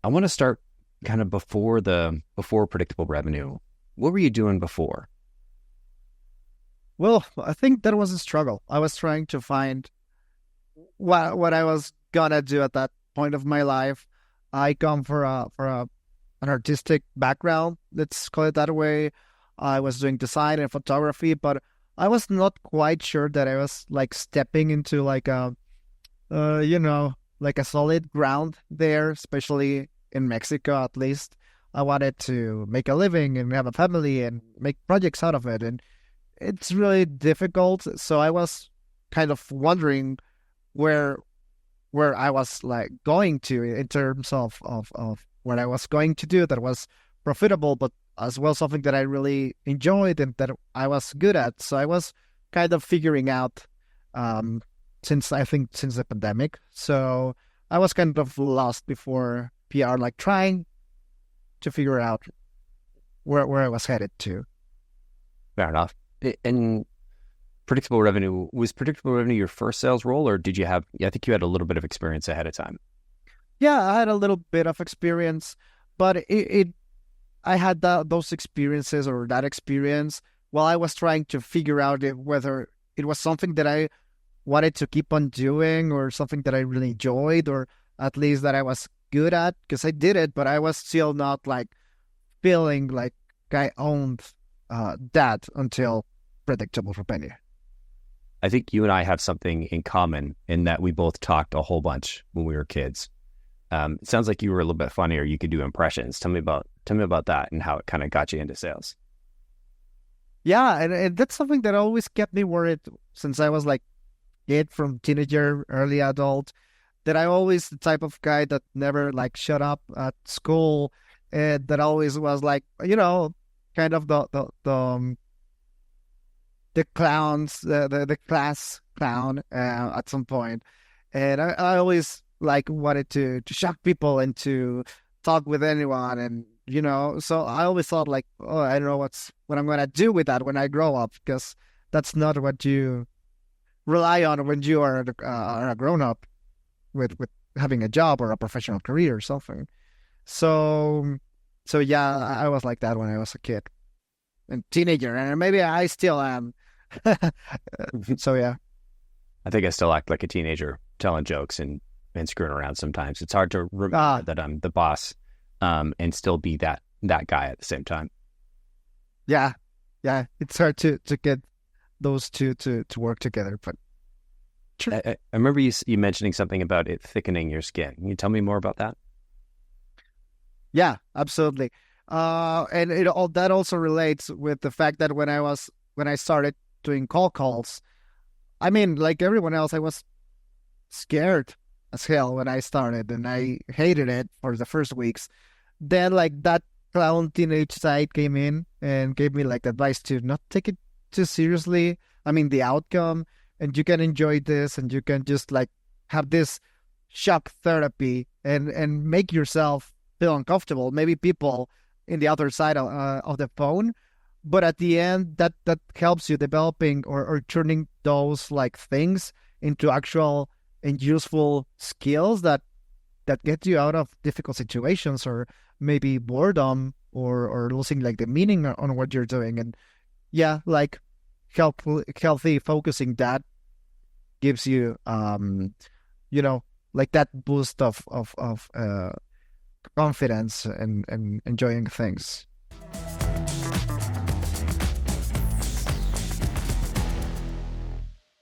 I want to start kind of before predictable revenue. What were you doing before? Well, I think that was a struggle. I was trying to find what I was gonna do at that point of my life. I come for an artistic background, let's call it that way. I was doing design and photography, but I was not quite sure that I was like stepping into like a like a solid ground there, especially in Mexico at least. I wanted to make a living and have a family and make projects out of it, and it's really difficult. So I was kind of wondering where I was like going to in terms of what I was going to do that was profitable, but as well something that I really enjoyed and that I was good at. So I was kind of figuring out um, since the pandemic. So I was kind of lost before PR, like trying to figure out where I was headed to. Fair enough. And predictable revenue your first sales role, or did you have? Yeah, I think you had a little bit of experience ahead of time. Yeah, I had a little bit of experience, but I had those experiences or that experience while I was trying to figure out whether it was something that I wanted to keep on doing or something that I really enjoyed or at least that I was good at because I did it, but I was still not like feeling like I owned that until predictable revenue. I think you and I have something in common in that we both talked a whole bunch when we were kids. It sounds like you were a little bit funnier. You could do impressions. Tell me about that and how it kind of got you into sales. Yeah, and that's something that always kept me worried since I was like kid from teenager, early adult, that I always the type of guy that never like shut up at school and that always was like, kind of the clowns, the class clown at some point. And I always like wanted to shock people and to talk with anyone and so I always thought like, oh, I don't know what I'm gonna do with that when I grow up because that's not what you rely on when you are a grown up with having a job or a professional career or something. So yeah, I was like that when I was a kid and teenager, and maybe I still am. So yeah. I think I still act like a teenager, telling jokes and screwing around sometimes. It's hard to remember Ah, that I'm the boss, and still be that guy at the same time. yeah, yeah. It's hard to get those two to work together, but sure. I remember you mentioning something about it thickening your skin. Can you tell me more about that? Yeah, absolutely. And it all that also relates with the fact that when I started doing call calls, I mean, like everyone else, I was scared as hell when I started, and I hated it for the first weeks. Then, like that clown teenage side came in and gave me like advice to not take it too seriously. I mean, the outcome, and you can enjoy this, and you can just like have this shock therapy and make yourself feel uncomfortable. Maybe people in the other side of the phone, but at the end, that helps you developing or turning those like things into actual and useful skills that get you out of difficult situations or maybe boredom or losing like the meaning on what you're doing. And yeah, like healthy focusing that gives you you know like that boost of confidence and enjoying things.